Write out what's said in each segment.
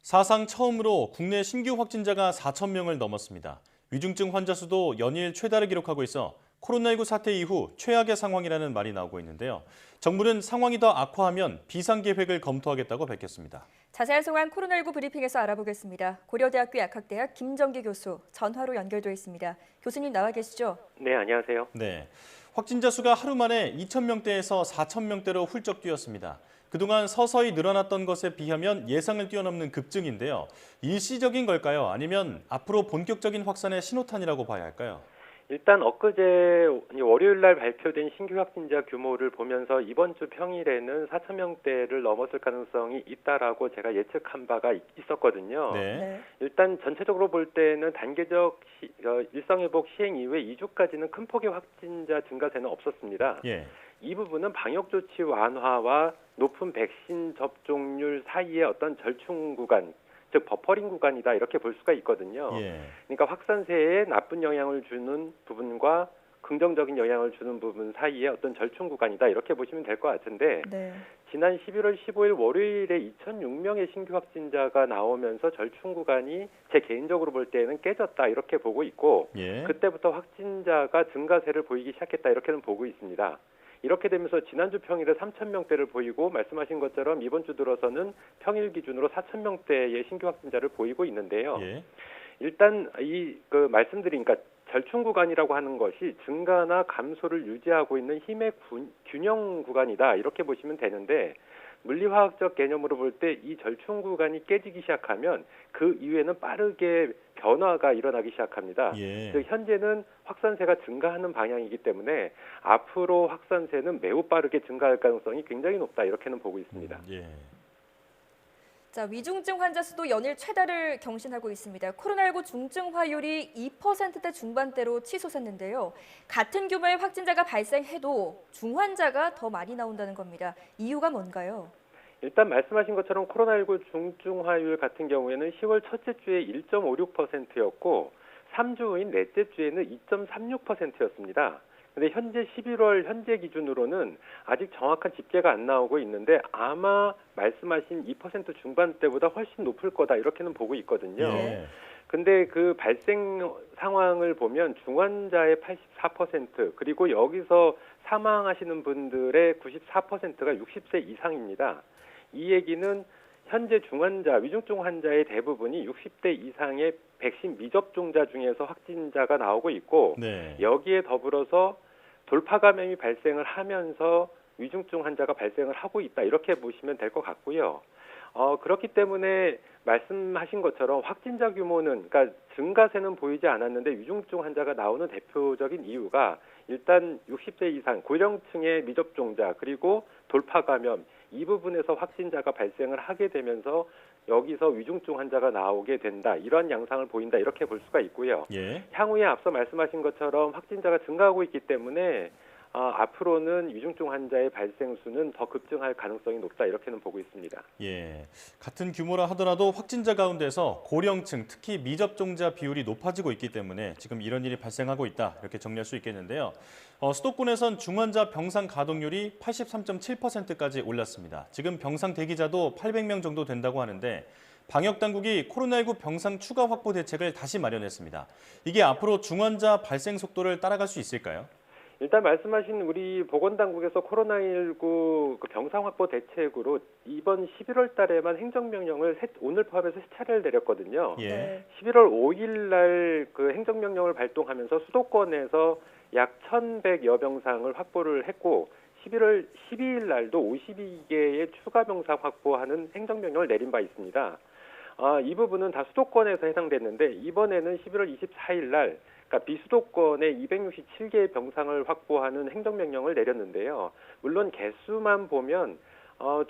사상 처음으로 국내 신규 확진자가 4천 명을 넘었습니다. 위중증 환자 수도 연일 최다를 기록하고 있어 코로나19 사태 이후 최악의 상황이라는 말이 나오고 있는데요. 정부는 상황이 더 악화하면 비상계획을 검토하겠다고 밝혔습니다. 자세한 상황 코로나19 브리핑에서 알아보겠습니다. 고려대학교 약학대학 김정기 교수 전화로 연결돼 있습니다. 교수님 나와 계시죠? 네, 안녕하세요. 네, 확진자 수가 하루 만에 2천 명대에서 4천 명대로 훌쩍 뛰었습니다. 그동안 서서히 늘어났던 것에 비하면 예상을 뛰어넘는 급증인데요. 일시적인 걸까요? 아니면 앞으로 본격적인 확산의 신호탄이라고 봐야 할까요? 일단 엊그제 월요일 날 발표된 신규 확진자 규모를 보면서 이번 주 평일에는 4천 명대를 넘었을 가능성이 있다라고 제가 예측한 바가 있었거든요. 네. 일단 전체적으로 볼 때는 단계적 일상회복 시행 이후에 2주까지는 큰 폭의 확진자 증가세는 없었습니다. 예. 이 부분은 방역조치 완화와 높은 백신 접종률 사이의 어떤 절충 구간, 즉 버퍼링 구간이다 이렇게 볼 수가 있거든요. 예. 그러니까 확산세에 나쁜 영향을 주는 부분과 긍정적인 영향을 주는 부분 사이의 어떤 절충 구간이다 이렇게 보시면 될 것 같은데 네. 지난 11월 15일 월요일에 2,006명의 신규 확진자가 나오면서 절충 구간이 제 개인적으로 볼 때는 깨졌다 이렇게 보고 있고 예. 그때부터 확진자가 증가세를 보이기 시작했다 이렇게는 보고 있습니다. 이렇게 되면서 지난주 평일에 3,000명대를 보이고 말씀하신 것처럼 이번 주 들어서는 평일 기준으로 4,000명대의 신규 확진자를 보이고 있는데요. 예. 일단 말씀드린 그러니까 절충 구간이라고 하는 것이 증가나 감소를 유지하고 있는 힘의 균형 구간이다 이렇게 보시면 되는데 물리화학적 개념으로 볼 때 이 절충 구간이 깨지기 시작하면 그 이후에는 빠르게 변화가 일어나기 시작합니다. 예. 즉 현재는 확산세가 증가하는 방향이기 때문에 앞으로 확산세는 매우 빠르게 증가할 가능성이 굉장히 높다 이렇게는 보고 있습니다. 예. 자, 위중증 환자 수도 연일 최다를 경신하고 있습니다. 코로나19 중증화율이 2%대 중반대로 치솟았는데요. 같은 규모의 확진자가 발생해도 중환자가 더 많이 나온다는 겁니다. 이유가 뭔가요? 일단 말씀하신 것처럼 코로나19 중증화율 같은 경우에는 10월 첫째 주에 1.56%였고 3주 후인 넷째 주에는 2.36%였습니다. 근데 현재 11월 현재 기준으로는 아직 정확한 집계가 안 나오고 있는데 아마 말씀하신 2% 중반대보다 훨씬 높을 거다 이렇게는 보고 있거든요. 예. 근데 그 발생 상황을 보면 중환자의 84% 그리고 여기서 사망하시는 분들의 94%가 60세 이상입니다. 이 얘기는 현재 중환자, 위중증 환자의 대부분이 60대 이상의 백신 미접종자 중에서 확진자가 나오고 있고 네. 여기에 더불어서 돌파 감염이 발생을 하면서 위중증 환자가 발생을 하고 있다 이렇게 보시면 될 것 같고요. 그렇기 때문에 말씀하신 것처럼 확진자 규모는 그러니까 증가세는 보이지 않았는데 위중증 환자가 나오는 대표적인 이유가 일단 60세 이상 고령층의 미접종자 그리고 돌파 감염 이 부분에서 확진자가 발생을 하게 되면서 여기서 위중증 환자가 나오게 된다. 이런 양상을 보인다. 이렇게 볼 수가 있고요. 예. 향후에 앞서 말씀하신 것처럼 확진자가 증가하고 있기 때문에 앞으로는 위중증 환자의 발생 수는 더 급증할 가능성이 높다. 이렇게는 보고 있습니다. 예. 같은 규모라 하더라도 확진자 가운데서 고령층, 특히 미접종자 비율이 높아지고 있기 때문에 지금 이런 일이 발생하고 있다. 이렇게 정리할 수 있겠는데요. 수도권에선 중환자 병상 가동률이 83.7%까지 올랐습니다. 지금 병상 대기자도 800명 정도 된다고 하는데 방역당국이 코로나19 병상 추가 확보 대책을 다시 마련했습니다. 이게 앞으로 중환자 발생 속도를 따라갈 수 있을까요? 일단 말씀하신 우리 보건당국에서 코로나19 그 병상 확보 대책으로 이번 11월 달에만 행정명령을 오늘 포함해서 3차례를 내렸거든요. 예. 네. 11월 5일 날 그 행정명령을 발동하면서 수도권에서 약 1,100여 병상을 확보를 했고 11월 12일 날도 52개의 추가 병상 확보하는 행정명령을 내린 바 있습니다. 이 부분은 다 수도권에서 해당됐는데 이번에는 11월 24일 날 그러니까 비수도권에 267개의 병상을 확보하는 행정명령을 내렸는데요. 물론 개수만 보면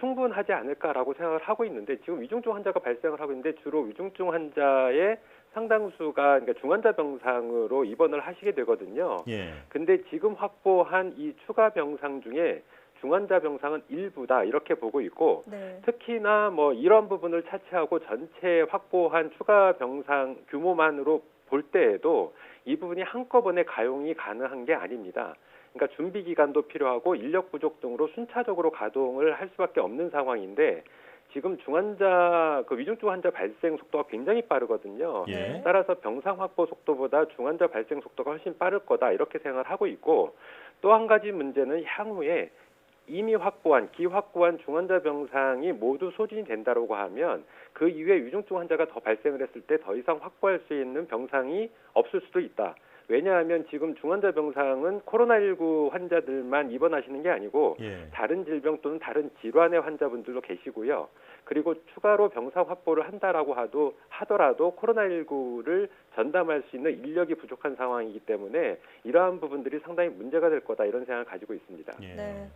충분하지 않을까라고 생각을 하고 있는데 지금 위중증 환자가 발생을 하고 있는데 주로 위중증 환자의 상당수가 그러니까 중환자 병상으로 입원을 하시게 되거든요. 예. 근데 지금 확보한 이 추가 병상 중에 중환자 병상은 일부다 이렇게 보고 있고 네. 특히나 뭐 이런 부분을 차치하고 전체 확보한 추가 병상 규모만으로 볼 때에도 이 부분이 한꺼번에 가용이 가능한 게 아닙니다. 그러니까 준비 기간도 필요하고 인력 부족 등으로 순차적으로 가동을 할 수밖에 없는 상황인데 지금 위중증 환자 발생 속도가 굉장히 빠르거든요. 예. 따라서 병상 확보 속도보다 중환자 발생 속도가 훨씬 빠를 거다 이렇게 생각을 하고 있고, 또 한 가지 문제는 향후에 이미 기확보한 중환자 병상이 모두 소진이 된다고 하면 그 이후에 위중증 환자가 더 발생을 했을 때 더 이상 확보할 수 있는 병상이 없을 수도 있다. 왜냐하면 지금 중환자 병상은 코로나19 환자들만 입원하시는 게 아니고 예. 다른 질병 또는 다른 질환의 환자분들도 계시고요. 그리고 추가로 병상 확보를 한다라고 하더라도 코로나19를 전담할 수 있는 인력이 부족한 상황이기 때문에 이러한 부분들이 상당히 문제가 될 거다 이런 생각을 가지고 있습니다. 예. 네.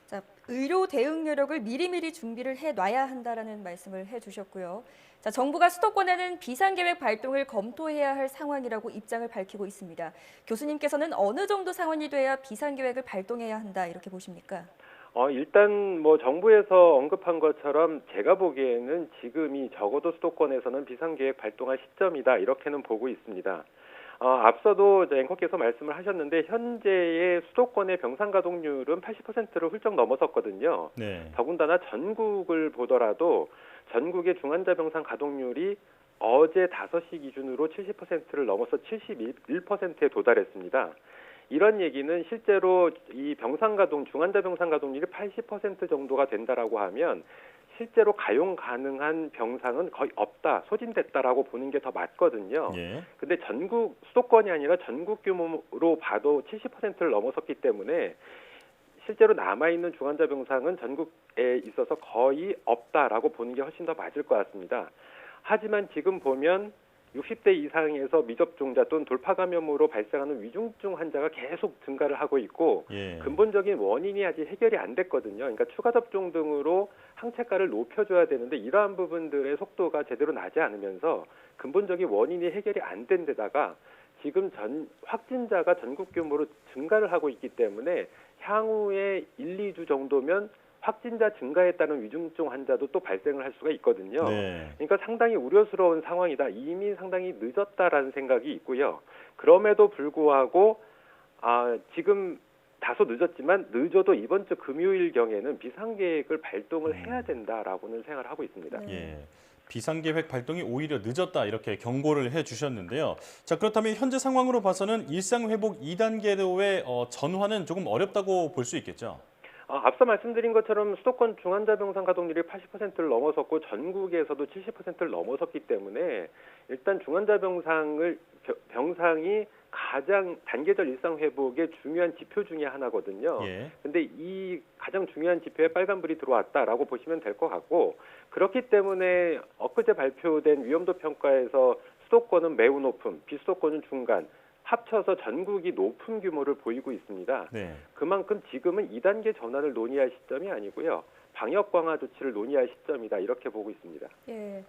자, 의료 대응여력을 미리미리 준비를 해놔야 한다라는 말씀을 해주셨고요. 자, 정부가 수도권에는 비상계획 발동을 검토해야 할 상황이라고 입장을 밝히고 있습니다. 교수님께서는 어느 정도 상황이 돼야 비상계획을 발동해야 한다 이렇게 보십니까? 일단 정부에서 언급한 것처럼 제가 보기에는 지금이 적어도 수도권에서는 비상계획 발동할 시점이다 이렇게는 보고 있습니다. 앞서도 앵커께서 말씀을 하셨는데 현재의 수도권의 병상 가동률은 80%를 훌쩍 넘어섰거든요. 네. 더군다나 전국을 보더라도 전국의 중환자 병상 가동률이 어제 5시 기준으로 70%를 넘어서 71%에 도달했습니다. 이런 얘기는 실제로 이 중환자 병상 가동률이 80% 정도가 된다라고 하면 실제로 가용 가능한 병상은 거의 없다, 소진됐다라고 보는 게 더 맞거든요. 예. 근데 수도권이 아니라 전국 규모로 봐도 70%를 넘어섰기 때문에 실제로 남아있는 중환자 병상은 전국에 있어서 거의 없다라고 보는 게 훨씬 더 맞을 것 같습니다. 하지만 지금 보면 60대 이상에서 미접종자 또는 돌파 감염으로 발생하는 위중증 환자가 계속 증가를 하고 있고 예. 근본적인 원인이 아직 해결이 안 됐거든요. 그러니까 추가 접종 등으로 항체가를 높여줘야 되는데 이러한 부분들의 속도가 제대로 나지 않으면서 근본적인 원인이 해결이 안 된 데다가 지금 확진자가 전국 규모로 증가를 하고 있기 때문에 향후에 1, 2주 정도면 확진자 증가에 따른 위중증 환자도 또 발생을 할 수가 있거든요. 네. 그러니까 상당히 우려스러운 상황이다. 이미 상당히 늦었다라는 생각이 있고요. 그럼에도 불구하고 지금 다소 늦어도 이번 주 금요일경에는 비상계획을 발동을 해야 된다라고는 생각을 하고 있습니다. 네. 예. 비상계획 발동이 오히려 늦었다 이렇게 경고를 해주셨는데요. 자, 그렇다면 현재 상황으로 봐서는 일상회복 2단계로의 전환은 조금 어렵다고 볼 수 있겠죠? 앞서 말씀드린 것처럼 수도권 중환자 병상 가동률이 80%를 넘어섰고 전국에서도 70%를 넘어섰기 때문에 일단 중환자 병상이 가장 단계적 일상 회복의 중요한 지표 중에 하나거든요. 예. 근데 이 가장 중요한 지표에 빨간불이 들어왔다라고 보시면 될 것 같고, 그렇기 때문에 엊그제 발표된 위험도 평가에서 수도권은 매우 높음, 비수도권은 중간, 합쳐서 전국이 높은 규모를 보이고 있습니다. 네. 그만큼 지금은 2단계 전환을 논의할 시점이 아니고요. 방역 강화 조치를 논의할 시점이다. 이렇게 보고 있습니다. 예.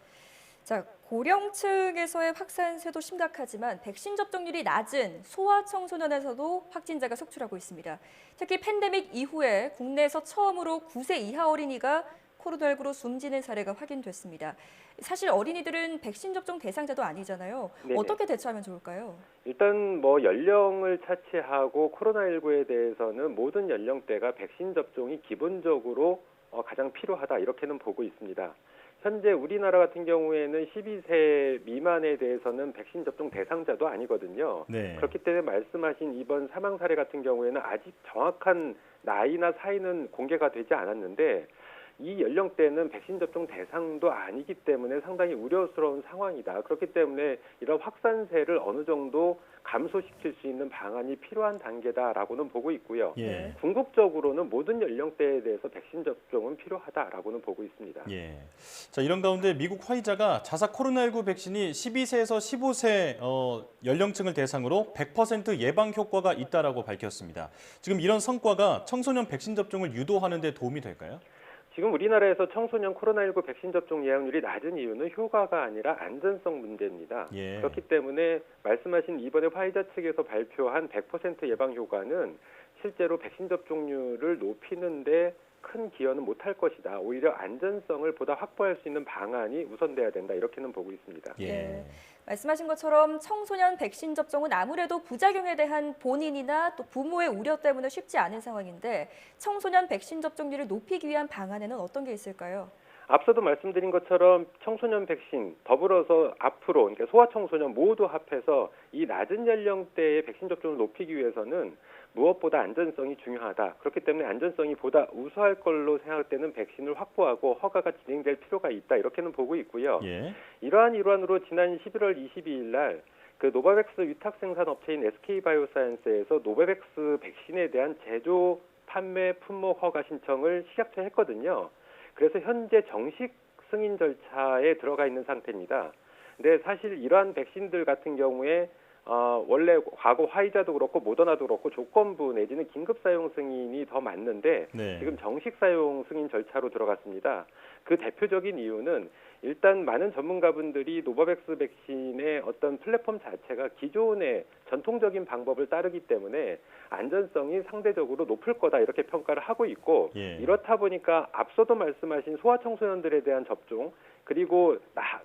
자, 고령층에서의 확산세도 심각하지만 백신 접종률이 낮은 소아청소년에서도 확진자가 속출하고 있습니다. 특히 팬데믹 이후에 국내에서 처음으로 9세 이하 어린이가 코로나19로 숨지는 사례가 확인됐습니다. 사실 어린이들은 백신 접종 대상자도 아니잖아요. 네네. 어떻게 대처하면 좋을까요? 일단 연령을 차치하고 코로나19에 대해서는 모든 연령대가 백신 접종이 기본적으로 가장 필요하다 이렇게는 보고 있습니다. 현재 우리나라 같은 경우에는 12세 미만에 대해서는 백신 접종 대상자도 아니거든요. 네. 그렇기 때문에 말씀하신 이번 사망 사례 같은 경우에는 아직 정확한 나이나 사이는 공개가 되지 않았는데 이 연령대는 백신 접종 대상도 아니기 때문에 상당히 우려스러운 상황이다. 그렇기 때문에 이런 확산세를 어느 정도 감소시킬 수 있는 방안이 필요한 단계다라고는 보고 있고요. 예. 궁극적으로는 모든 연령대에 대해서 백신 접종은 필요하다라고는 보고 있습니다. 예. 자, 이런 가운데 미국 화이자가 자사 코로나19 백신이 12세에서 15세 연령층을 대상으로 100% 예방 효과가 있다라고 밝혔습니다. 지금 이런 성과가 청소년 백신 접종을 유도하는 데 도움이 될까요? 지금 우리나라에서 청소년 코로나19 백신 접종 예약률이 낮은 이유는 효과가 아니라 안전성 문제입니다. 예. 그렇기 때문에 말씀하신 이번에 화이자 측에서 발표한 100% 예방 효과는 실제로 백신 접종률을 높이는데 큰 기여는 못할 것이다. 오히려 안전성을 보다 확보할 수 있는 방안이 우선돼야 된다. 이렇게는 보고 있습니다. 예. 네. 말씀하신 것처럼 청소년 백신 접종은 아무래도 부작용에 대한 본인이나 또 부모의 우려 때문에 쉽지 않은 상황인데 청소년 백신 접종률을 높이기 위한 방안에는 어떤 게 있을까요? 앞서도 말씀드린 것처럼 청소년 백신 더불어서 앞으로 그러니까 소아청소년 모두 합해서 이 낮은 연령대의 백신 접종을 높이기 위해서는 무엇보다 안전성이 중요하다. 그렇기 때문에 안전성이 보다 우수할 걸로 생각되는 백신을 확보하고 허가가 진행될 필요가 있다. 이렇게는 보고 있고요. 예. 이러한 일환으로 지난 11월 22일 날 그 노바백스 위탁 생산 업체인 SK바이오사이언스에서 노바백스 백신에 대한 제조, 판매, 품목 허가 신청을 시작했거든요. 그래서 현재 정식 승인 절차에 들어가 있는 상태입니다. 근데 사실 이러한 백신들 같은 경우에 원래 과거 화이자도 그렇고 모더나도 그렇고 조건부 내지는 긴급 사용 승인이 더 맞는데 네. 지금 정식 사용 승인 절차로 들어갔습니다. 그 대표적인 이유는 일단 많은 전문가분들이 노바백스 백신의 어떤 플랫폼 자체가 기존의 전통적인 방법을 따르기 때문에 안전성이 상대적으로 높을 거다 이렇게 평가를 하고 있고 예. 이렇다 보니까 앞서도 말씀하신 소아청소년들에 대한 접종 그리고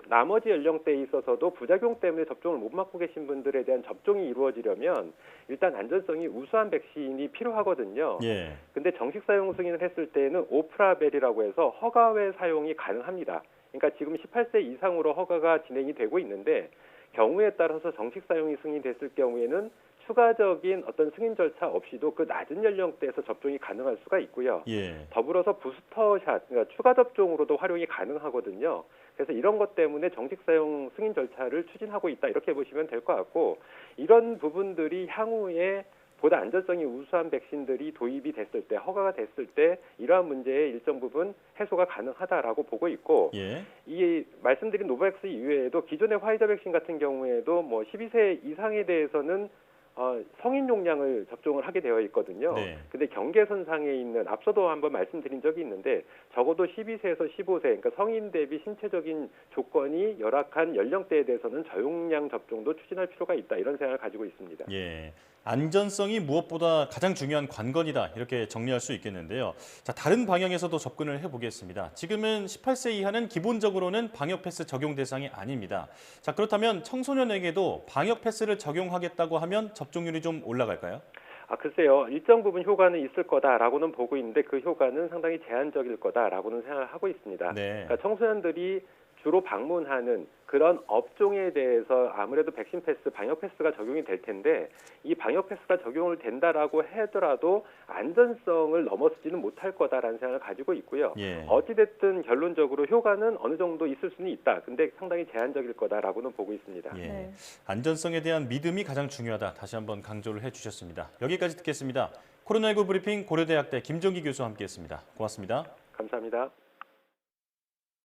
나머지 연령대에 있어서도 부작용 때문에 접종을 못 맞고 계신 분들에 대한 접종이 이루어지려면 일단 안전성이 우수한 백신이 필요하거든요. 예. 근데 정식 사용 승인을 했을 때에는 오프라벨이라고 해서 허가 외 사용이 가능합니다. 그러니까 지금 18세 이상으로 허가가 진행이 되고 있는데 경우에 따라서 정식 사용이 승인됐을 경우에는 추가적인 어떤 승인 절차 없이도 그 낮은 연령대에서 접종이 가능할 수가 있고요. 예. 더불어서 부스터샷, 그러니까 추가 접종으로도 활용이 가능하거든요. 그래서 이런 것 때문에 정식 사용 승인 절차를 추진하고 있다 이렇게 보시면 될 것 같고 이런 부분들이 향후에 보다 안전성이 우수한 백신들이 도입이 됐을 때 허가가 됐을 때 이러한 문제의 일정 부분 해소가 가능하다라고 보고 있고 예. 이 말씀드린 노바백스 이외에도 기존의 화이자 백신 같은 경우에도 뭐 12세 이상에 대해서는 성인 용량을 접종을 하게 되어 있거든요. 네. 근데 경계선상에 있는 앞서도 한번 말씀드린 적이 있는데 적어도 12세에서 15세 그러니까 성인 대비 신체적인 조건이 열악한 연령대에 대해서는 저용량 접종도 추진할 필요가 있다 이런 생각을 가지고 있습니다. 예. 안전성이 무엇보다 가장 중요한 관건이다 이렇게 정리할 수 있겠는데요. 자, 다른 방향에서도 접근을 해보겠습니다. 지금은 18세 이하는 기본적으로는 방역 패스 적용 대상이 아닙니다. 자, 그렇다면 청소년에게도 방역 패스를 적용하겠다고 하면 접종률이 좀 올라갈까요? 글쎄요. 일정 부분 효과는 있을 거다라고는 보고 있는데 그 효과는 상당히 제한적일 거다라고는 생각을 하고 있습니다. 네. 그러니까 청소년들이 주로 방문하는 그런 업종에 대해서 아무래도 백신 패스, 방역 패스가 적용이 될 텐데 이 방역 패스가 적용을 된다라고 하더라도 안전성을 넘어서지는 못할 거다라는 생각을 가지고 있고요. 예. 어찌됐든 결론적으로 효과는 어느 정도 있을 수는 있다. 근데 상당히 제한적일 거다라고는 보고 있습니다. 예. 네. 안전성에 대한 믿음이 가장 중요하다. 다시 한번 강조를 해주셨습니다. 여기까지 듣겠습니다. 코로나19 브리핑 고려대학대 김종기 교수와 함께했습니다. 고맙습니다. 감사합니다.